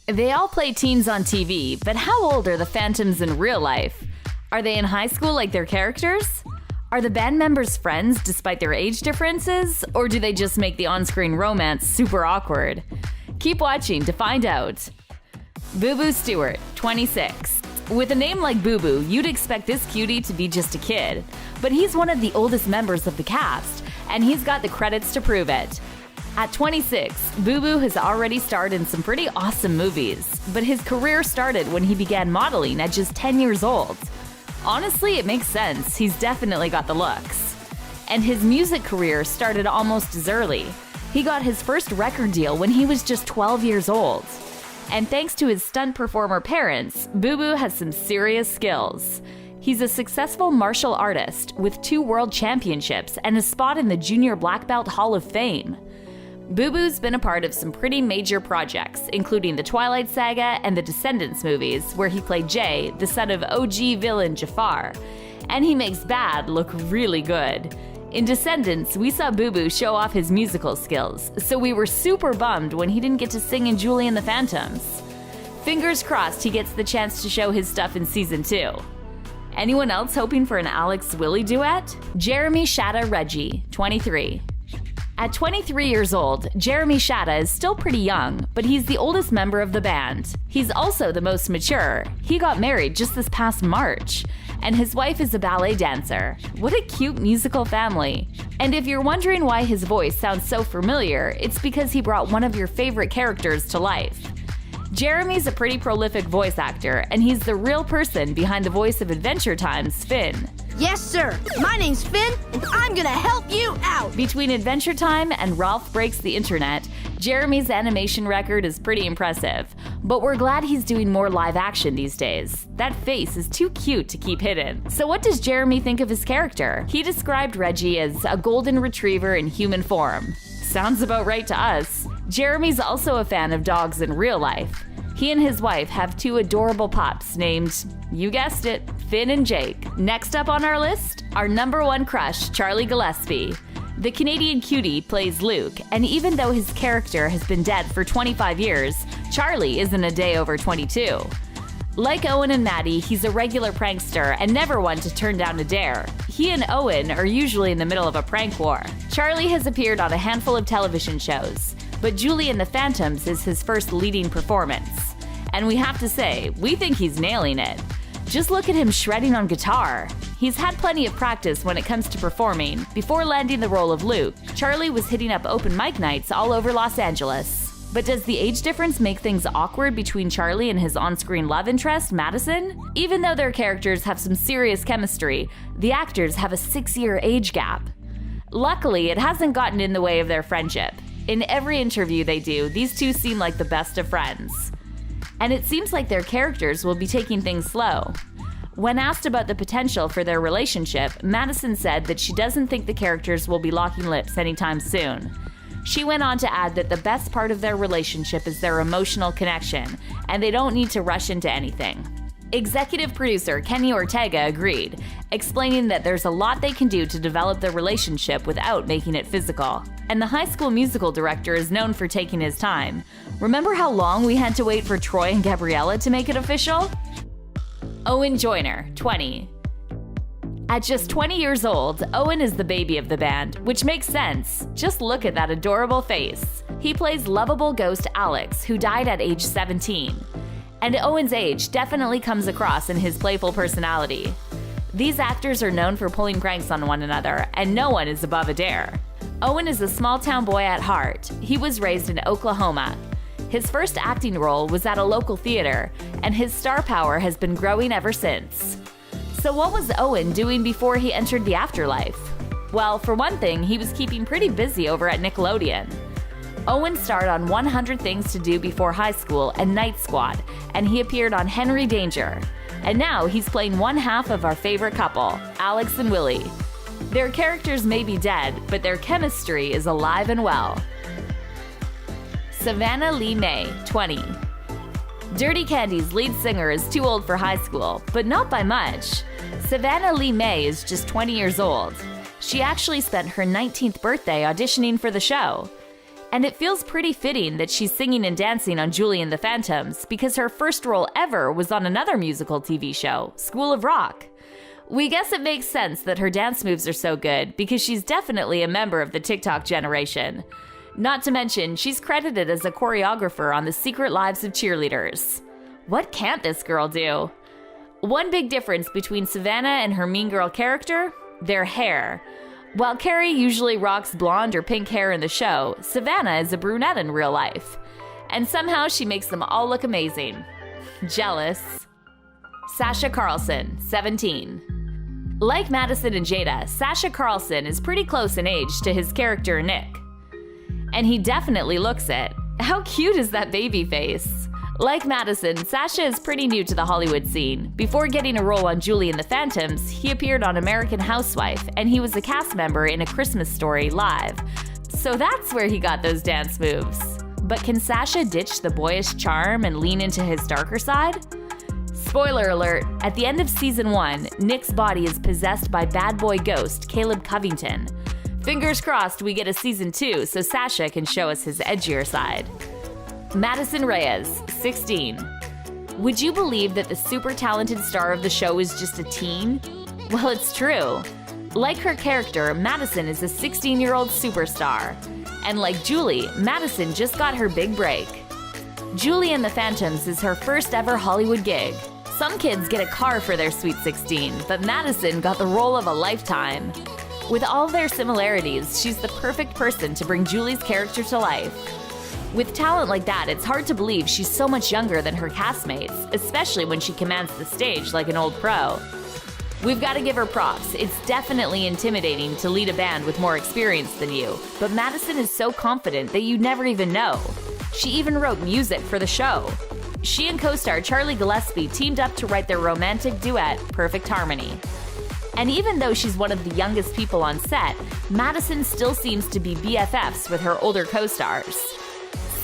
They all play teens on TV, but how old are the Phantoms in real life? Are they in high school like their characters? Are the band members friends despite their age differences? Or do they just make the on-screen romance super awkward? Keep watching to find out. Booboo Stewart, 26. With a name like Booboo, you'd expect this cutie to be just a kid. But he's one of the oldest members of the cast, and he's got the credits to prove it. At 26, Booboo has already starred in some pretty awesome movies, but his career started when he began modeling at just 10 years old. Honestly, it makes sense. He's definitely got the looks. And his music career started almost as early. He got his first record deal when he was just 12 years old. And thanks to his stunt performer parents, Booboo has some serious skills. He's a successful martial artist with 2 world championships and a spot in the Junior Black Belt Hall of Fame. Booboo's been a part of some pretty major projects, including the Twilight Saga and the Descendants movies, where he played Jay, the son of OG villain Jafar. And he makes bad look really good. In Descendants, we saw Booboo show off his musical skills, so we were super bummed when he didn't get to sing in Julie and the Phantoms. Fingers crossed he gets the chance to show his stuff in season 2. Anyone else hoping for an Alex Willie duet? Jeremy Shatta Reggie, 23. At 23 years old, Jeremy Shatta is still pretty young, but he's the oldest member of the band. He's also the most mature. He got married just this past March, and his wife is a ballet dancer. What a cute musical family. And if you're wondering why his voice sounds so familiar, it's because he brought one of your favorite characters to life. Jeremy's a pretty prolific voice actor, and he's the real person behind the voice of Adventure Time's Finn. Yes, sir. My name's Finn, and I'm gonna help you out. Between Adventure Time and Ralph Breaks the Internet, Jeremy's animation record is pretty impressive. But we're glad he's doing more live action these days. That face is too cute to keep hidden. So what does Jeremy think of his character? He described Reggie as a golden retriever in human form. Sounds about right to us. Jeremy's also a fan of dogs in real life. He and his wife have 2 adorable pups named, you guessed it, Finn and Jake. Next up on our list, our #1 crush, Charlie Gillespie. The Canadian cutie plays Luke, and even though his character has been dead for 25 years, Charlie isn't a day over 22. Like Owen and Maddie, he's a regular prankster and never one to turn down a dare. He and Owen are usually in the middle of a prank war. Charlie has appeared on a handful of television shows, but Julie and the Phantoms is his first leading performance. And we have to say, we think he's nailing it. Just look at him shredding on guitar. He's had plenty of practice when it comes to performing. Before landing the role of Luke, Charlie was hitting up open mic nights all over Los Angeles. But does the age difference make things awkward between Charlie and his on-screen love interest, Madison? Even though their characters have some serious chemistry, the actors have a 6-year age gap. Luckily, it hasn't gotten in the way of their friendship. In every interview they do, these two seem like the best of friends. And it seems like their characters will be taking things slow. When asked about the potential for their relationship, Madison said that she doesn't think the characters will be locking lips anytime soon. She went on to add that the best part of their relationship is their emotional connection, and they don't need to rush into anything. Executive producer Kenny Ortega agreed, explaining that there's a lot they can do to develop their relationship without making it physical. And the High School Musical director is known for taking his time. Remember how long we had to wait for Troy and Gabriella to make it official? Owen Joyner, 20. At just 20 years old, Owen is the baby of the band, which makes sense. Just look at that adorable face. He plays lovable ghost Alex, who died at age 17. And Owen's age definitely comes across in his playful personality. These actors are known for pulling pranks on one another, and no one is above a dare. Owen is a small-town boy at heart. He was raised in Oklahoma. His first acting role was at a local theater, and his star power has been growing ever since. So what was Owen doing before he entered the afterlife? Well, for one thing, he was keeping pretty busy over at Nickelodeon. Owen starred on 100 Things to Do Before High School and Night Squad, and he appeared on Henry Danger. And now he's playing one half of our favorite couple, Alex and Willie. Their characters may be dead, but their chemistry is alive and well. Savannah Lee May, 20. Dirty Candy's lead singer is too old for high school, but not by much. Savannah Lee May is just 20 years old. She actually spent her 19th birthday auditioning for the show. And it feels pretty fitting that she's singing and dancing on Julie and the Phantoms because her first role ever was on another musical TV show, School of Rock. We guess it makes sense that her dance moves are so good because she's definitely a member of the TikTok generation. Not to mention, she's credited as a choreographer on The Secret Lives of Cheerleaders. What can't this girl do? One big difference between Savannah and her mean girl character? Their hair. While Carrie usually rocks blonde or pink hair in the show, Savannah is a brunette in real life. And somehow she makes them all look amazing. Jealous. Sasha Carlson, 17. Like Madison and Jada, Sasha Carlson is pretty close in age to his character Nick. And he definitely looks it. How cute is that baby face? Like Madison, Sasha is pretty new to the Hollywood scene. Before getting a role on Julie and the Phantoms, he appeared on American Housewife, and he was a cast member in A Christmas Story Live. So that's where he got those dance moves. But can Sasha ditch the boyish charm and lean into his darker side? Spoiler alert, at the end of season 1, Nick's body is possessed by bad boy ghost Caleb Covington. Fingers crossed we get a season 2 so Sasha can show us his edgier side. Madison Reyes, 16. Would you believe that the super talented star of the show is just a teen? Well, it's true. Like her character, Madison is a 16-year-old superstar. And like Julie, Madison just got her big break. Julie and the Phantoms is her first ever Hollywood gig. Some kids get a car for their Sweet 16, but Madison got the role of a lifetime. With all their similarities, she's the perfect person to bring Julie's character to life. With talent like that, it's hard to believe she's so much younger than her castmates, especially when she commands the stage like an old pro. We've got to give her props. It's definitely intimidating to lead a band with more experience than you, but Madison is so confident that you'd never even know. She even wrote music for the show. She and co-star Charlie Gillespie teamed up to write their romantic duet, Perfect Harmony. And even though she's one of the youngest people on set, Madison still seems to be BFFs with her older co-stars.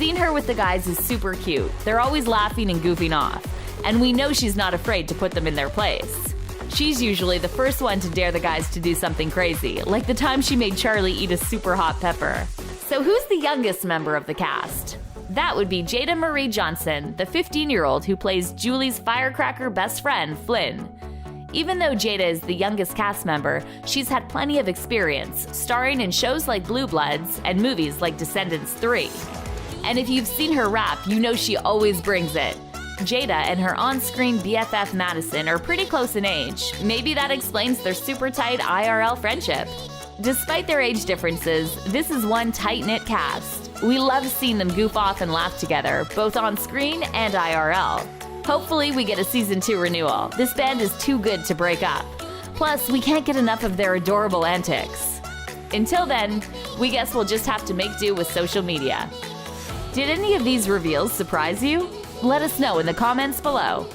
Seeing her with the guys is super cute. They're always laughing and goofing off. And we know she's not afraid to put them in their place. She's usually the first one to dare the guys to do something crazy, like the time she made Charlie eat a super hot pepper. So who's the youngest member of the cast? That would be Jada Marie Johnson, the 15-year-old who plays Julie's firecracker best friend, Flynn. Even though Jada is the youngest cast member, she's had plenty of experience, starring in shows like Blue Bloods and movies like Descendants 3. And if you've seen her rap, you know she always brings it. Jada and her on-screen BFF Madison are pretty close in age. Maybe that explains their super tight IRL friendship. Despite their age differences, this is one tight-knit cast. We love seeing them goof off and laugh together, both on screen and IRL. Hopefully we get a season 2 renewal. This band is too good to break up. Plus, we can't get enough of their adorable antics. Until then, we guess we'll just have to make do with social media. Did any of these reveals surprise you? Let us know in the comments below.